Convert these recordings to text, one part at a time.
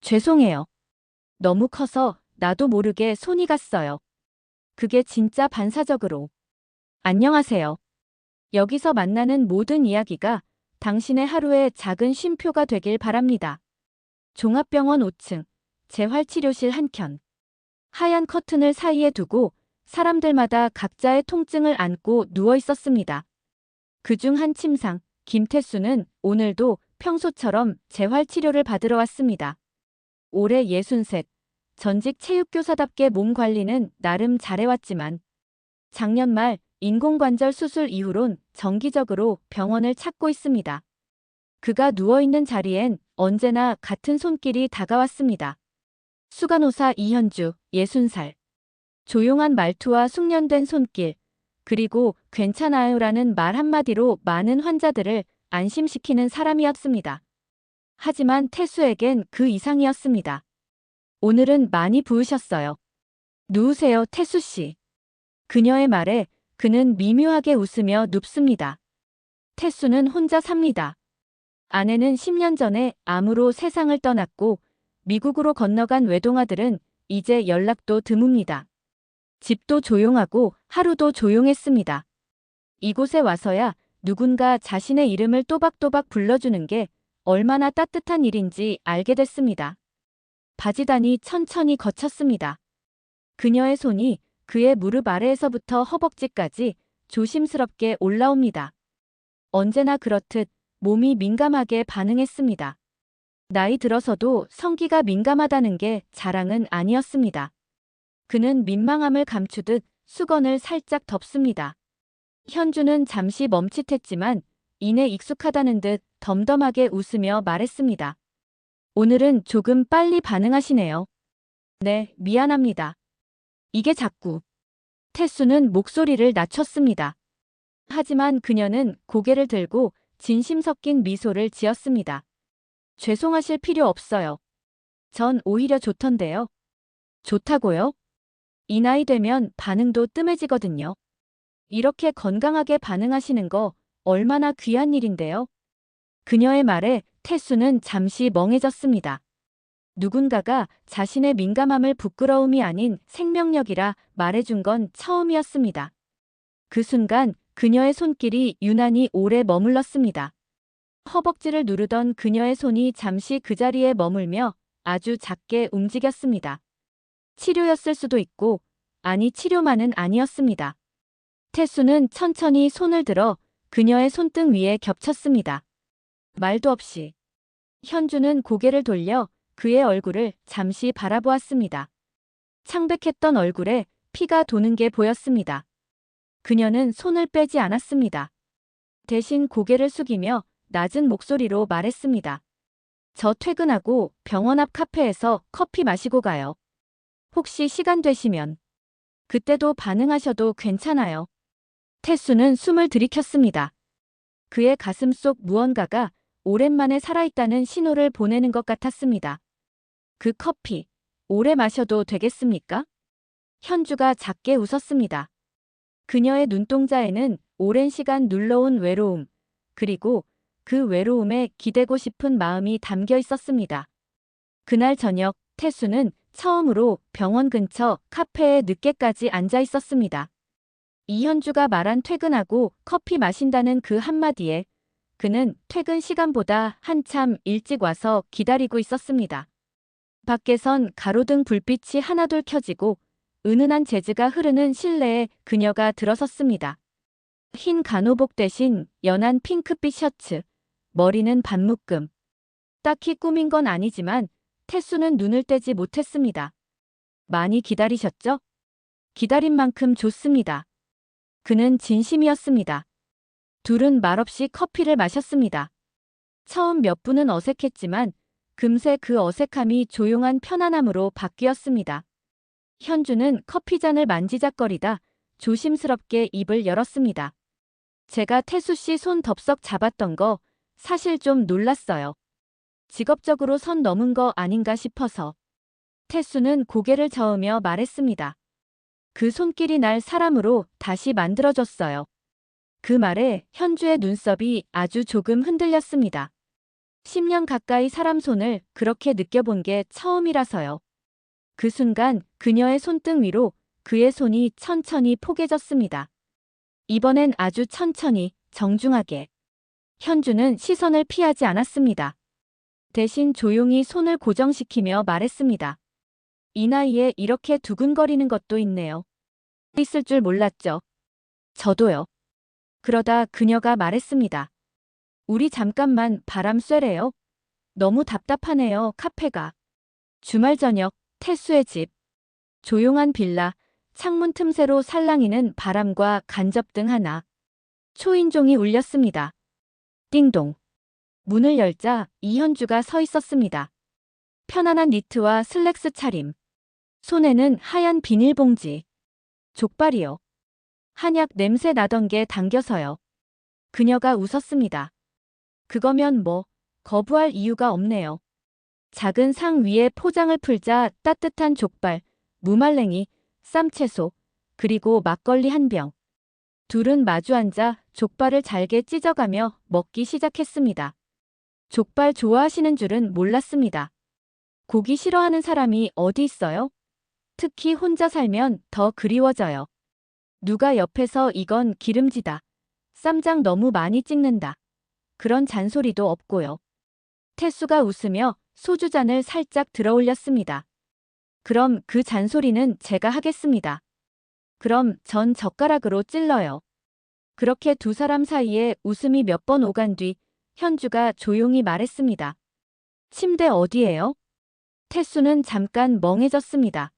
죄송해요. 너무 커서 나도 모르게 손이 갔어요. 그게 진짜 반사적으로. 안녕하세요. 여기서 만나는 모든 이야기가 당신의 하루의 작은 쉼표가 되길 바랍니다. 종합병원 5층, 재활치료실 한켠. 하얀 커튼을 사이에 두고 사람들마다 각자의 통증을 안고 누워 있었습니다. 그중 한 침상, 김태수는 오늘도 평소처럼 재활치료를 받으러 왔습니다. 올해 63, 전직 체육교사답게 몸 관리는 나름 잘해왔지만 작년 말 인공관절 수술 이후론 정기적으로 병원을 찾고 있습니다. 그가 누워있는 자리엔 언제나 같은 손길이 다가왔습니다. 수간호사 이현주, 60살. 조용한 말투와 숙련된 손길, 그리고 괜찮아요라는 말 한마디로 많은 환자들을 안심시키는 사람이었습니다. 하지만 태수에겐 그 이상이었습니다. 오늘은 많이 부으셨어요. 누우세요, 태수씨. 그녀의 말에 그는 미묘하게 웃으며 눕습니다. 태수는 혼자 삽니다. 아내는 10년 전에 암으로 세상을 떠났고 미국으로 건너간 외동아들은 이제 연락도 드뭅니다. 집도 조용하고 하루도 조용했습니다. 이곳에 와서야 누군가 자신의 이름을 또박또박 불러주는 게 얼마나 따뜻한 일인지 알게 됐습니다. 바지단이 천천히 걷혔습니다. 그녀의 손이 그의 무릎 아래에서부터 허벅지까지 조심스럽게 올라옵니다. 언제나 그렇듯 몸이 민감하게 반응했습니다. 나이 들어서도 성기가 민감하다는 게 자랑은 아니었습니다. 그는 민망함을 감추듯 수건을 살짝 덮습니다. 현주는 잠시 멈칫했지만 이내 익숙하다는 듯 덤덤하게 웃으며 말했습니다. 오늘은 조금 빨리 반응하시네요. 네, 미안합니다. 이게 자꾸. 태수는 목소리를 낮췄습니다. 하지만 그녀는 고개를 들고 진심 섞인 미소를 지었습니다. 죄송하실 필요 없어요. 전 오히려 좋던데요. 좋다고요? 이 나이 되면 반응도 뜸해지거든요. 이렇게 건강하게 반응하시는 거 얼마나 귀한 일인데요. 그녀의 말에 태수는 잠시 멍해졌습니다. 누군가가 자신의 민감함을 부끄러움이 아닌 생명력이라 말해준 건 처음이었습니다. 그 순간 그녀의 손길이 유난히 오래 머물렀습니다. 허벅지를 누르던 그녀의 손이 잠시 그 자리에 머물며 아주 작게 움직였습니다. 치료였을 수도 있고, 아니 치료만은 아니었습니다. 태수는 천천히 손을 들어 그녀의 손등 위에 겹쳤습니다. 말도 없이. 현주는 고개를 돌려 그의 얼굴을 잠시 바라보았습니다. 창백했던 얼굴에 피가 도는 게 보였습니다. 그녀는 손을 빼지 않았습니다. 대신 고개를 숙이며 낮은 목소리로 말했습니다. 저 퇴근하고 병원 앞 카페에서 커피 마시고 가요. 혹시 시간 되시면 그때도 반응하셔도 괜찮아요. 태수는 숨을 들이켰습니다. 그의 가슴 속 무언가가 오랜만에 살아있다는 신호를 보내는 것 같았습니다. 그 커피, 오래 마셔도 되겠습니까? 현주가 작게 웃었습니다. 그녀의 눈동자에는 오랜 시간 눌러온 외로움, 그리고 그 외로움에 기대고 싶은 마음이 담겨 있었습니다. 그날 저녁, 태수는 처음으로 병원 근처 카페에 늦게까지 앉아 있었습니다. 이현주가 말한 퇴근하고 커피 마신다는 그 한마디에 그는 퇴근 시간보다 한참 일찍 와서 기다리고 있었습니다. 밖에선 가로등 불빛이 하나둘 켜지고 은은한 재즈가 흐르는 실내에 그녀가 들어섰습니다. 흰 간호복 대신 연한 핑크빛 셔츠, 머리는 반묶음. 딱히 꾸민 건 아니지만 태수는 눈을 떼지 못했습니다. 많이 기다리셨죠? 기다린 만큼 좋습니다. 그는 진심이었습니다. 둘은 말없이 커피를 마셨습니다. 처음 몇 분은 어색했지만 금세 그 어색함이 조용한 편안함으로 바뀌었습니다. 현주는 커피잔을 만지작거리다 조심스럽게 입을 열었습니다. 제가 태수 씨 손 덥석 잡았던 거 사실 좀 놀랐어요. 직업적으로 선 넘은 거 아닌가 싶어서. 태수는 고개를 저으며 말했습니다. 그 손길이 날 사람으로 다시 만들어줬어요. 그 말에 현주의 눈썹이 아주 조금 흔들렸습니다. 10년 가까이 사람 손을 그렇게 느껴본 게 처음이라서요. 그 순간 그녀의 손등 위로 그의 손이 천천히 포개졌습니다. 이번엔 아주 천천히, 정중하게. 현주는 시선을 피하지 않았습니다. 대신 조용히 손을 고정시키며 말했습니다. 이 나이에 이렇게 두근거리는 것도 있네요. 있을 줄 몰랐죠. 저도요. 그러다 그녀가 말했습니다. 우리 잠깐만 바람 쐬래요. 너무 답답하네요, 카페가. 주말 저녁, 태수의 집. 조용한 빌라, 창문 틈새로 살랑이는 바람과 간접등 하나. 초인종이 울렸습니다. 띵동. 문을 열자 이현주가 서 있었습니다. 편안한 니트와 슬랙스 차림. 손에는 하얀 비닐봉지. 족발이요. 한약 냄새 나던 게 당겨서요. 그녀가 웃었습니다. 그거면 뭐, 거부할 이유가 없네요. 작은 상 위에 포장을 풀자 따뜻한 족발, 무말랭이, 쌈채소, 그리고 막걸리 한 병. 둘은 마주 앉아 족발을 잘게 찢어가며 먹기 시작했습니다. 족발 좋아하시는 줄은 몰랐습니다. 고기 싫어하는 사람이 어디 있어요? 특히 혼자 살면 더 그리워져요. 누가 옆에서 이건 기름지다. 쌈장 너무 많이 찍는다. 그런 잔소리도 없고요. 태수가 웃으며 소주잔을 살짝 들어올렸습니다. 그럼 그 잔소리는 제가 하겠습니다. 그럼 전 젓가락으로 찔러요. 그렇게 두 사람 사이에 웃음이 몇 번 오간 뒤 현주가 조용히 말했습니다. 침대 어디예요? 태수는 잠깐 멍해졌습니다.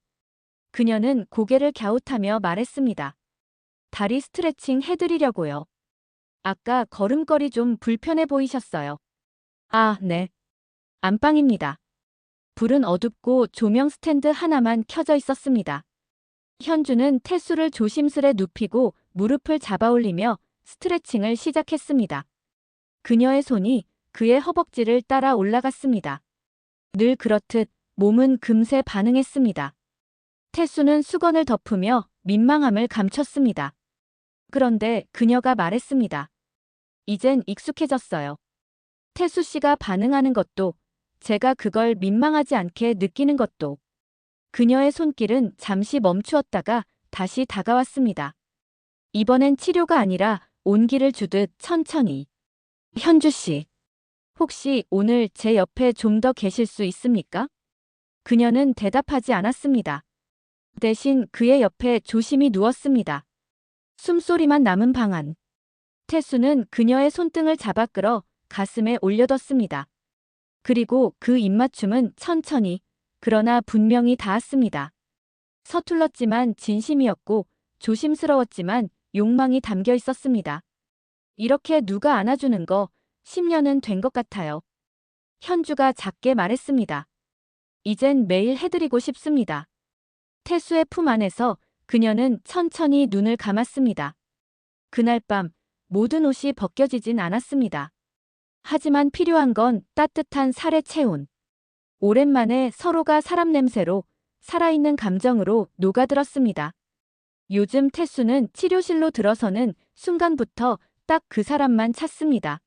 그녀는 고개를 갸웃하며 말했습니다. 다리 스트레칭 해드리려고요. 아까 걸음걸이 좀 불편해 보이셨어요. 아, 네. 안방입니다. 불은 어둡고 조명 스탠드 하나만 켜져 있었습니다. 현주는 태수를 조심스레 눕히고 무릎을 잡아올리며 스트레칭을 시작했습니다. 그녀의 손이 그의 허벅지를 따라 올라갔습니다. 늘 그렇듯 몸은 금세 반응했습니다. 태수는 수건을 덮으며 민망함을 감췄습니다. 그런데 그녀가 말했습니다. 이젠 익숙해졌어요. 태수 씨가 반응하는 것도, 제가 그걸 민망하지 않게 느끼는 것도. 그녀의 손길은 잠시 멈추었다가 다시 다가왔습니다. 이번엔 치료가 아니라 온기를 주듯 천천히. 현주 씨, 혹시 오늘 제 옆에 좀 더 계실 수 있습니까? 그녀는 대답하지 않았습니다. 대신 그의 옆에 조심히 누웠습니다. 숨소리만 남은 방 안. 태수는 그녀의 손등을 잡아 끌어 가슴에 올려뒀습니다. 그리고 그 입맞춤은 천천히, 그러나 분명히 닿았습니다. 서툴렀지만 진심이었고 조심스러웠지만 욕망이 담겨 있었습니다. 이렇게 누가 안아주는 거 10년은 된 것 같아요. 현주가 작게 말했습니다. 이젠 매일 해드리고 싶습니다. 태수의 품 안에서 그녀는 천천히 눈을 감았습니다. 그날 밤 모든 옷이 벗겨지진 않았습니다. 하지만 필요한 건 따뜻한 살의 체온. 오랜만에 서로가 사람 냄새로, 살아있는 감정으로 녹아들었습니다. 요즘 태수는 치료실로 들어서는 순간부터 딱 그 사람만 찾습니다.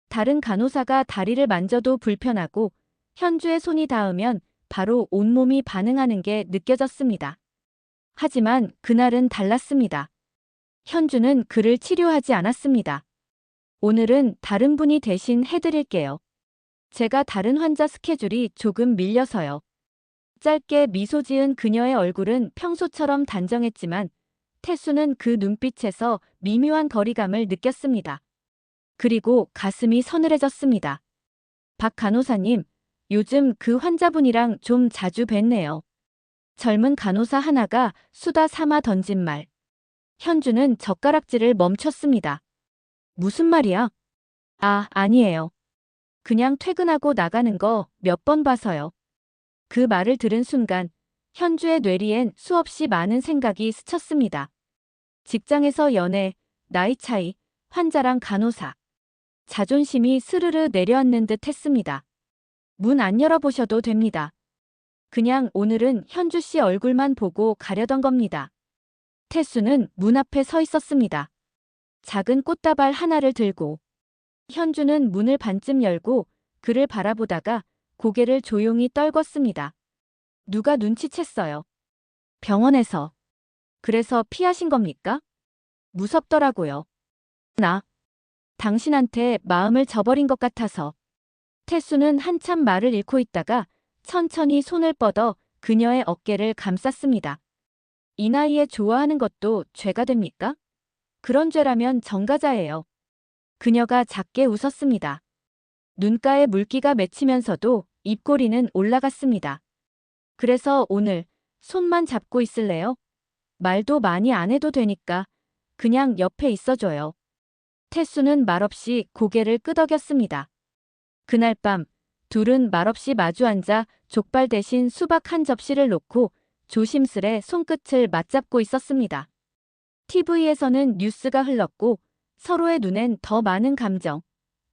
다른 간호사가 다리를 만져도 불편하고 현주의 손이 닿으면 바로 온몸이 반응하는 게 느껴졌습니다. 하지만 그날은 달랐습니다. 현주는 그를 치료하지 않았습니다. 오늘은 다른 분이 대신 해드릴게요. 제가 다른 환자 스케줄이 조금 밀려서요. 짧게 미소 지은 그녀의 얼굴은 평소처럼 단정했지만 태수는 그 눈빛에서 미묘한 거리감을 느꼈습니다. 그리고 가슴이 서늘해졌습니다. 박 간호사님, 요즘 그 환자분이랑 좀 자주 뵀네요. 젊은 간호사 하나가 수다 삼아 던진 말. 현주는 젓가락질을 멈췄습니다. 무슨 말이야? 아, 아니에요. 그냥 퇴근하고 나가는 거 몇 번 봐서요. 그 말을 들은 순간 현주의 뇌리엔 수없이 많은 생각이 스쳤습니다. 직장에서 연애, 나이 차이, 환자랑 간호사. 자존심이 스르르 내려앉는 듯 했습니다. 문 안 열어보셔도 됩니다. 그냥 오늘은 현주 씨 얼굴만 보고 가려던 겁니다. 태수는 문 앞에 서 있었습니다. 작은 꽃다발 하나를 들고. 현주는 문을 반쯤 열고 그를 바라보다가 고개를 조용히 떨궜습니다. 누가 눈치챘어요. 병원에서. 그래서 피하신 겁니까? 무섭더라고요. 나 당신한테 마음을 저버린 것 같아서. 태수는 한참 말을 잃고 있다가 천천히 손을 뻗어 그녀의 어깨를 감쌌습니다. 이 나이에 좋아하는 것도 죄가 됩니까? 그런 죄라면 정가자예요. 그녀가 작게 웃었습니다. 눈가에 물기가 맺히면서도 입꼬리는 올라갔습니다. 그래서 오늘 손만 잡고 있을래요? 말도 많이 안 해도 되니까 그냥 옆에 있어줘요. 태수는 말없이 고개를 끄덕였습니다. 그날 밤 둘은 말없이 마주 앉아 족발 대신 수박 한 접시를 놓고 조심스레 손끝을 맞잡고 있었습니다. TV에서는 뉴스가 흘렀고 서로의 눈엔 더 많은 감정,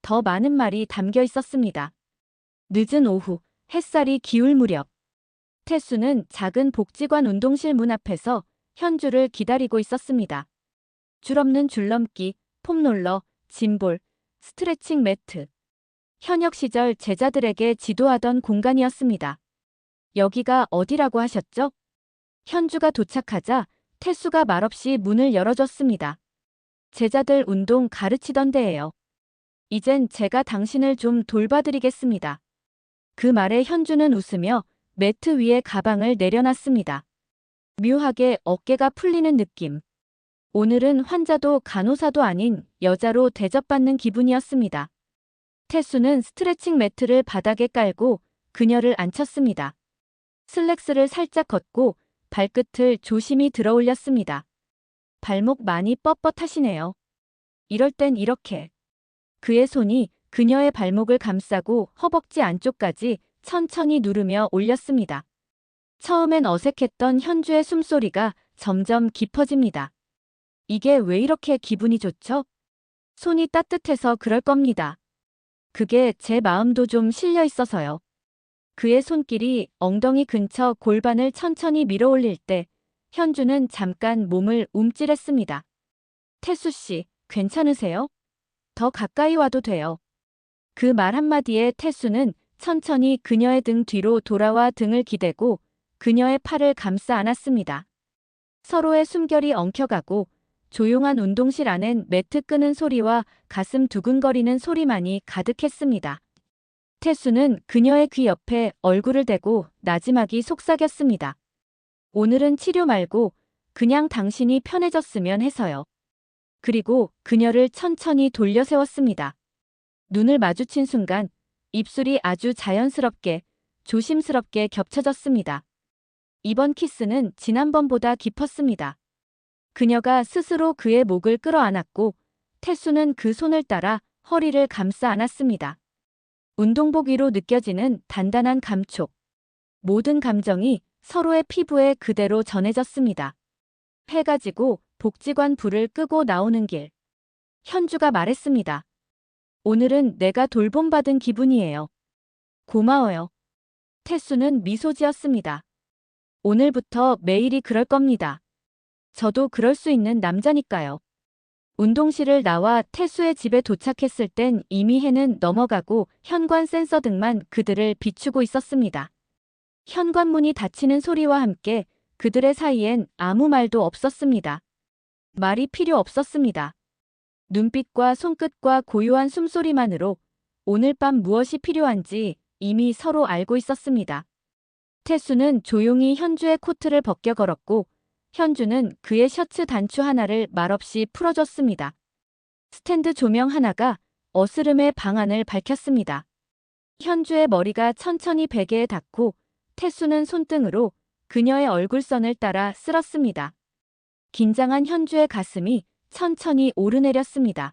더 많은 말이 담겨 있었습니다. 늦은 오후, 햇살이 기울 무렵. 태수는 작은 복지관 운동실 문 앞에서 현주를 기다리고 있었습니다. 줄 없는 줄넘기, 폼롤러, 짐볼, 스트레칭 매트. 현역 시절 제자들에게 지도하던 공간이었습니다. 여기가 어디라고 하셨죠? 현주가 도착하자 태수가 말없이 문을 열어줬습니다. 제자들 운동 가르치던 데예요. 이젠 제가 당신을 좀 돌봐드리겠습니다. 그 말에 현주는 웃으며 매트 위에 가방을 내려놨습니다. 묘하게 어깨가 풀리는 느낌. 오늘은 환자도 간호사도 아닌 여자로 대접받는 기분이었습니다. 태수는 스트레칭 매트를 바닥에 깔고 그녀를 앉혔습니다. 슬랙스를 살짝 걷고 발끝을 조심히 들어 올렸습니다. 발목 많이 뻣뻣하시네요. 이럴 땐 이렇게. 그의 손이 그녀의 발목을 감싸고 허벅지 안쪽까지 천천히 누르며 올렸습니다. 처음엔 어색했던 현주의 숨소리가 점점 깊어집니다. 이게 왜 이렇게 기분이 좋죠? 손이 따뜻해서 그럴 겁니다. 그게 제 마음도 좀 실려 있어서요. 그의 손길이 엉덩이 근처 골반을 천천히 밀어 올릴 때 현주는 잠깐 몸을 움찔했습니다. 태수 씨, 괜찮으세요? 더 가까이 와도 돼요. 그 말 한마디에 태수는 천천히 그녀의 등 뒤로 돌아와 등을 기대고 그녀의 팔을 감싸 안았습니다. 서로의 숨결이 엉켜가고 조용한 운동실 안엔 매트 끄는 소리와 가슴 두근거리는 소리만이 가득했습니다. 태수는 그녀의 귀 옆에 얼굴을 대고 나지막이 속삭였습니다. 오늘은 치료 말고 그냥 당신이 편해졌으면 해서요. 그리고 그녀를 천천히 돌려 세웠습니다. 눈을 마주친 순간 입술이 아주 자연스럽게, 조심스럽게 겹쳐졌습니다. 이번 키스는 지난번보다 깊었습니다. 그녀가 스스로 그의 목을 끌어안았고 태수는 그 손을 따라 허리를 감싸 안았습니다. 운동복 위로 느껴지는 단단한 감촉. 모든 감정이 서로의 피부에 그대로 전해졌습니다. 해가 지고 복지관 불을 끄고 나오는 길. 현주가 말했습니다. 오늘은 내가 돌봄받은 기분이에요. 고마워요. 태수는 미소 지었습니다. 오늘부터 매일이 그럴 겁니다. 저도 그럴 수 있는 남자니까요. 운동실을 나와 태수의 집에 도착했을 땐 이미 해는 넘어가고 현관 센서 등만 그들을 비추고 있었습니다. 현관문이 닫히는 소리와 함께 그들의 사이엔 아무 말도 없었습니다. 말이 필요 없었습니다. 눈빛과 손끝과 고요한 숨소리만으로 오늘 밤 무엇이 필요한지 이미 서로 알고 있었습니다. 태수는 조용히 현주의 코트를 벗겨 걸었고 현주는 그의 셔츠 단추 하나를 말없이 풀어줬습니다. 스탠드 조명 하나가 어스름의 방안을 밝혔습니다. 현주의 머리가 천천히 베개에 닿고 태수는 손등으로 그녀의 얼굴선을 따라 쓸었습니다. 긴장한 현주의 가슴이 천천히 오르내렸습니다.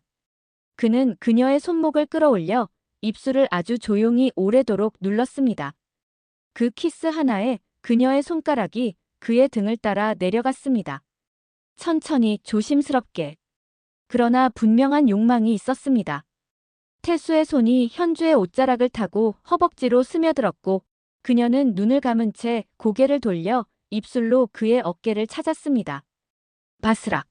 그는 그녀의 손목을 끌어올려 입술을 아주 조용히 오래도록 눌렀습니다. 그 키스 하나에 그녀의 손가락이 그의 등을 따라 내려갔습니다. 천천히 조심스럽게. 그러나 분명한 욕망이 있었습니다. 태수의 손이 현주의 옷자락을 타고 허벅지로 스며들었고 그녀는 눈을 감은 채 고개를 돌려 입술로 그의 어깨를 찾았습니다. 바스락.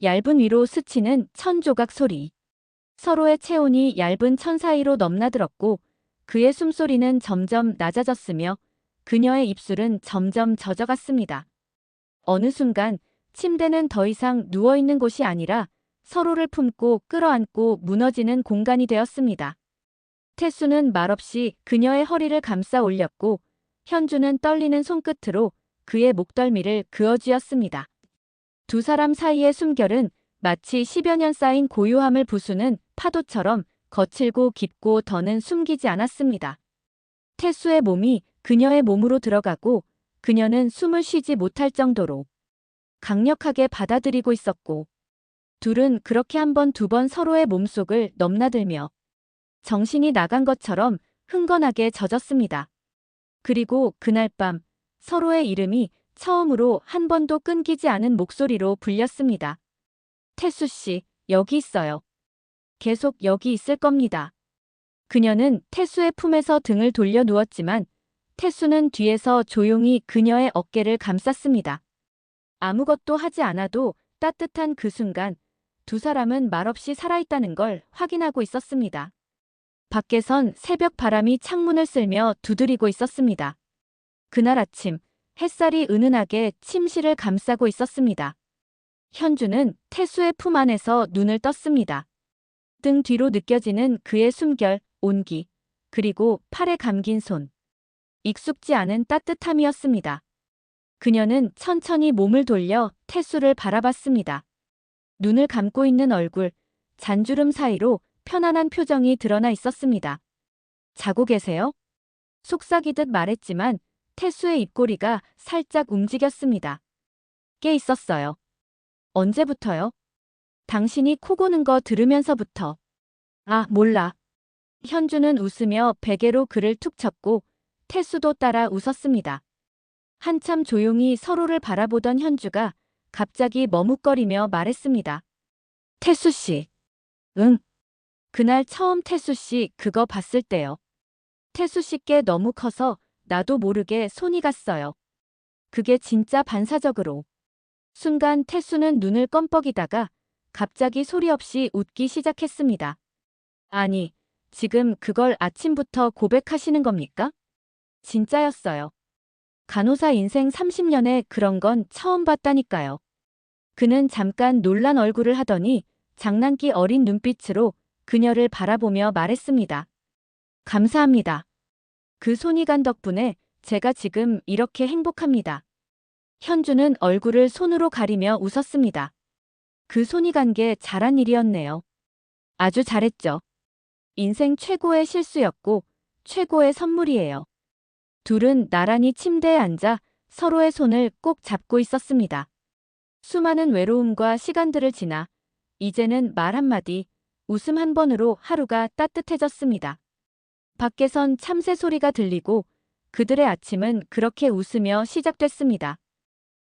얇은 위로 스치는 천 조각 소리. 서로의 체온이 얇은 천 사이로 넘나들었고 그의 숨소리는 점점 낮아졌으며 그녀의 입술은 점점 젖어갔습니다. 어느 순간 침대는 더 이상 누워있는 곳이 아니라 서로를 품고 끌어안고 무너지는 공간이 되었습니다. 태수는 말없이 그녀의 허리를 감싸 올렸고 현주는 떨리는 손끝으로 그의 목덜미를 그어쥐었습니다. 두 사람 사이의 숨결은 마치 10여 년 쌓인 고요함을 부수는 파도처럼 거칠고 깊고 더는 숨기지 않았습니다. 태수의 몸이 그녀의 몸으로 들어가고 그녀는 숨을 쉬지 못할 정도로 강력하게 받아들이고 있었고 둘은 그렇게 한 번 두 번 서로의 몸속을 넘나들며 정신이 나간 것처럼 흥건하게 젖었습니다. 그리고 그날 밤 서로의 이름이 처음으로 한 번도 끊기지 않은 목소리로 불렸습니다. 태수 씨, 여기 있어요. 계속 여기 있을 겁니다. 그녀는 태수의 품에서 등을 돌려 누웠지만 태수는 뒤에서 조용히 그녀의 어깨를 감쌌습니다. 아무것도 하지 않아도 따뜻한 그 순간 두 사람은 말없이 살아있다는 걸 확인하고 있었습니다. 밖에선 새벽 바람이 창문을 쓸며 두드리고 있었습니다. 그날 아침 햇살이 은은하게 침실을 감싸고 있었습니다. 현주는 태수의 품 안에서 눈을 떴습니다. 등 뒤로 느껴지는 그의 숨결, 온기, 그리고 팔에 감긴 손. 익숙지 않은 따뜻함이었습니다. 그녀는 천천히 몸을 돌려 태수를 바라봤습니다. 눈을 감고 있는 얼굴, 잔주름 사이로 편안한 표정이 드러나 있었습니다. 자고 계세요? 속삭이듯 말했지만 태수의 입꼬리가 살짝 움직였습니다. 깨 있었어요. 언제부터요? 당신이 코 고는 거 들으면서부터. 아, 몰라. 현주는 웃으며 베개로 그를 툭 쳤고 태수도 따라 웃었습니다. 한참 조용히 서로를 바라보던 현주가 갑자기 머뭇거리며 말했습니다. 태수 씨. 응. 그날 처음 태수 씨 그거 봤을 때요. 태수 씨께 너무 커서 나도 모르게 손이 갔어요. 그게 진짜 반사적으로. 순간 태수는 눈을 껌뻑이다가 갑자기 소리 없이 웃기 시작했습니다. 아니, 지금 그걸 아침부터 고백하시는 겁니까? 진짜였어요. 간호사 인생 30년에 그런 건 처음 봤다니까요. 그는 잠깐 놀란 얼굴을 하더니 장난기 어린 눈빛으로 그녀를 바라보며 말했습니다. 감사합니다. 그 손이 간 덕분에 제가 지금 이렇게 행복합니다. 현주는 얼굴을 손으로 가리며 웃었습니다. 그 손이 간 게 잘한 일이었네요. 아주 잘했죠. 인생 최고의 실수였고 최고의 선물이에요. 둘은 나란히 침대에 앉아 서로의 손을 꼭 잡고 있었습니다. 수많은 외로움과 시간들을 지나 이제는 말 한마디, 웃음 한 번으로 하루가 따뜻해졌습니다. 밖에선 참새 소리가 들리고 그들의 아침은 그렇게 웃으며 시작됐습니다.